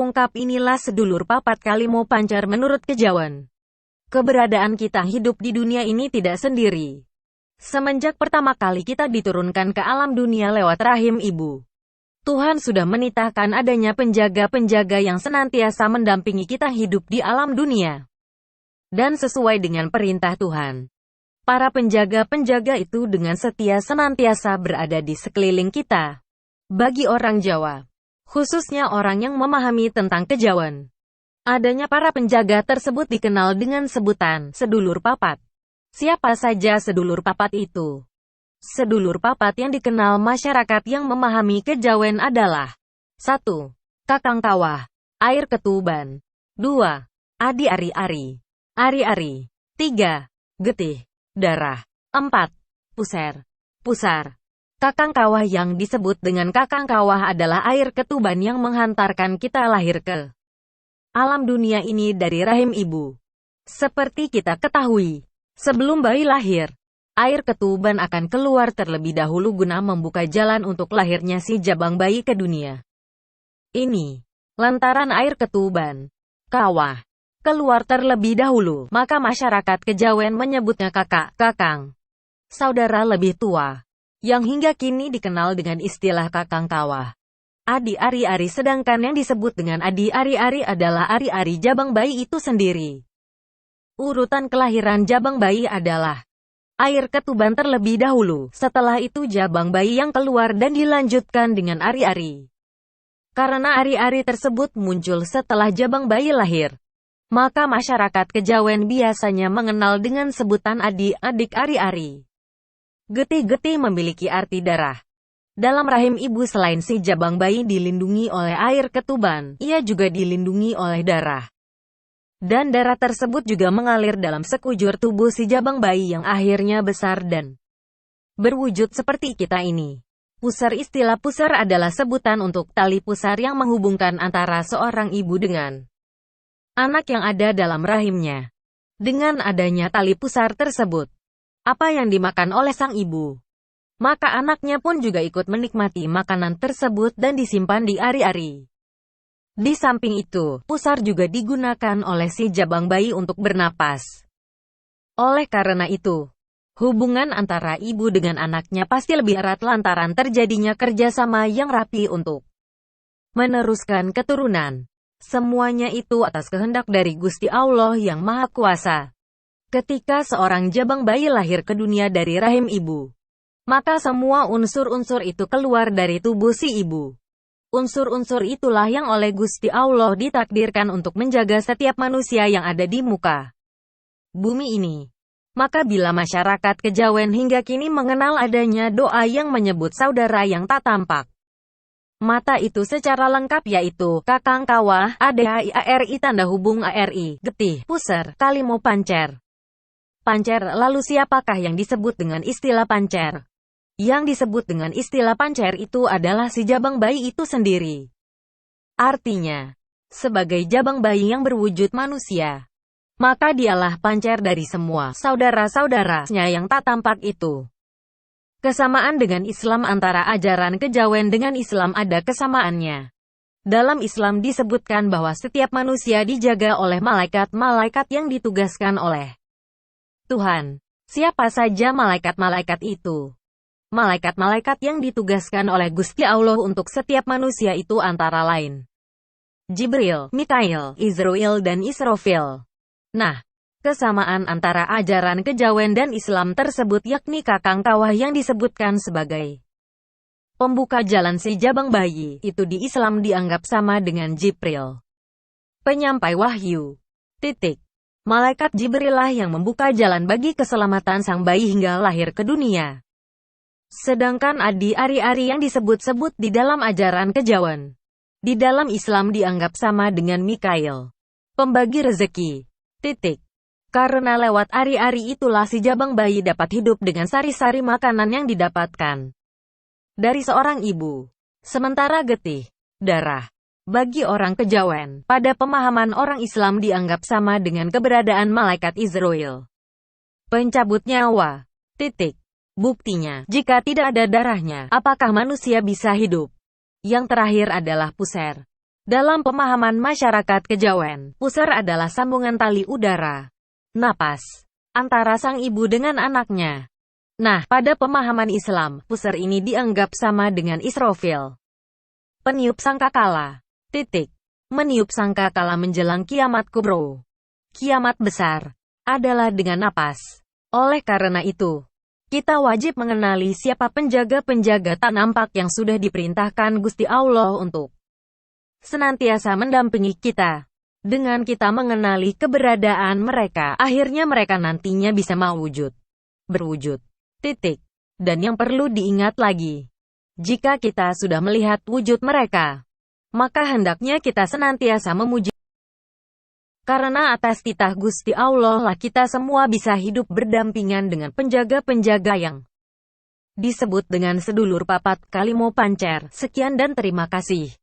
Terungkap inilah sedulur papat Kalimo Pancar menurut Kejawen. Keberadaan kita hidup di dunia ini tidak sendiri. Semenjak pertama kali kita diturunkan ke alam dunia lewat rahim ibu, Tuhan sudah menitahkan adanya penjaga-penjaga yang senantiasa mendampingi kita hidup di alam dunia. Dan sesuai dengan perintah Tuhan, para penjaga-penjaga itu dengan setia senantiasa berada di sekeliling kita. Bagi orang Jawa, khususnya orang yang memahami tentang Kejawen, adanya para penjaga tersebut dikenal dengan sebutan sedulur papat. Siapa saja sedulur papat itu? Sedulur papat yang dikenal masyarakat yang memahami Kejawen adalah 1. Kakang Kawah, air ketuban. 2. Adi ari-ari, ari-ari. 3. Getih, darah. 4. Puser, pusar. Kakang Kawah yang disebut dengan Kakang Kawah adalah air ketuban yang menghantarkan kita lahir ke alam dunia ini dari rahim ibu. Seperti kita ketahui, sebelum bayi lahir, air ketuban akan keluar terlebih dahulu guna membuka jalan untuk lahirnya si jabang bayi ke dunia ini. Lantaran air ketuban, kawah, keluar terlebih dahulu, maka masyarakat Kejawen menyebutnya kakak, kakang, saudara lebih tua, yang hingga kini dikenal dengan istilah Kakang Kawah. Adi ari-ari, sedangkan yang disebut dengan adi ari-ari adalah ari-ari jabang bayi itu sendiri. Urutan kelahiran jabang bayi adalah air ketuban terlebih dahulu, setelah itu jabang bayi yang keluar dan dilanjutkan dengan ari-ari. Karena ari-ari tersebut muncul setelah jabang bayi lahir, maka masyarakat Kejawen biasanya mengenal dengan sebutan adik ari-ari. Getih-getih memiliki arti darah. Dalam rahim ibu selain si jabang bayi dilindungi oleh air ketuban, ia juga dilindungi oleh darah. Dan darah tersebut juga mengalir dalam sekujur tubuh si jabang bayi yang akhirnya besar dan berwujud seperti kita ini. Pusar, istilah pusar adalah sebutan untuk tali pusar yang menghubungkan antara seorang ibu dengan anak yang ada dalam rahimnya. Dengan adanya tali pusar tersebut, apa yang dimakan oleh sang ibu, maka anaknya pun juga ikut menikmati makanan tersebut dan disimpan di ari-ari. Di samping itu, pusar juga digunakan oleh si jabang bayi untuk bernapas. Oleh karena itu, hubungan antara ibu dengan anaknya pasti lebih erat lantaran terjadinya kerjasama yang rapi untuk meneruskan keturunan. Semuanya itu atas kehendak dari Gusti Allah yang Maha Kuasa. Ketika seorang jabang bayi lahir ke dunia dari rahim ibu, maka semua unsur-unsur itu keluar dari tubuh si ibu. Unsur-unsur itulah yang oleh Gusti Allah ditakdirkan untuk menjaga setiap manusia yang ada di muka bumi ini. Maka bila masyarakat Kejawen hingga kini mengenal adanya doa yang menyebut saudara yang tak tampak mata itu secara lengkap, yaitu Kakang Kawah, ADHIARI tanda hubung ARI, Getih, Puser, Kalimo Pancar. Pancer. Lalu siapakah yang disebut dengan istilah pancer? Yang disebut dengan istilah pancer itu adalah si jabang bayi itu sendiri. Artinya, sebagai jabang bayi yang berwujud manusia, maka dialah pancer dari semua saudara-saudaranya yang tak tampak itu. Kesamaan dengan Islam, antara ajaran Kejawen dengan Islam ada kesamaannya. Dalam Islam disebutkan bahwa setiap manusia dijaga oleh malaikat-malaikat yang ditugaskan oleh Tuhan. Siapa saja malaikat-malaikat itu? Malaikat-malaikat yang ditugaskan oleh Gusti Allah untuk setiap manusia itu antara lain Jibril, Mikail, Izrail dan Israfil. Nah, kesamaan antara ajaran Kejawen dan Islam tersebut yakni Kakang Kawah yang disebutkan sebagai pembuka jalan si jabang bayi, itu di Islam dianggap sama dengan Jibril, penyampai wahyu. Malaikat Jibril lah yang membuka jalan bagi keselamatan sang bayi hingga lahir ke dunia. Sedangkan adi ari-ari yang disebut-sebut di dalam ajaran Kejawen, di dalam Islam dianggap sama dengan Mikail, pembagi rezeki. Karena lewat ari-ari itulah si jabang bayi dapat hidup dengan sari-sari makanan yang didapatkan dari seorang ibu. Sementara getih, darah, bagi orang Kejawen, pada pemahaman orang Islam dianggap sama dengan keberadaan malaikat Izrail, pencabut nyawa. Buktinya, jika tidak ada darahnya, apakah manusia bisa hidup? Yang terakhir adalah puser. Dalam pemahaman masyarakat kejawen, pusar adalah sambungan tali udara, napas, antara sang ibu dengan anaknya. Nah, pada pemahaman Islam, pusar ini dianggap sama dengan Israfil, peniup sangkakala. Meniup sangkakala menjelang kiamat kubro, kiamat besar, adalah dengan napas. Oleh karena itu, kita wajib mengenali siapa penjaga-penjaga tak nampak yang sudah diperintahkan Gusti Allah untuk senantiasa mendampingi kita. Dengan kita mengenali keberadaan mereka, akhirnya mereka nantinya bisa berwujud. Dan yang perlu diingat lagi, jika kita sudah melihat wujud mereka, maka hendaknya kita senantiasa memuji. Karena atas titah Gusti Allah lah kita semua bisa hidup berdampingan dengan penjaga-penjaga yang disebut dengan sedulur papat kalimo pancer. Sekian dan terima kasih.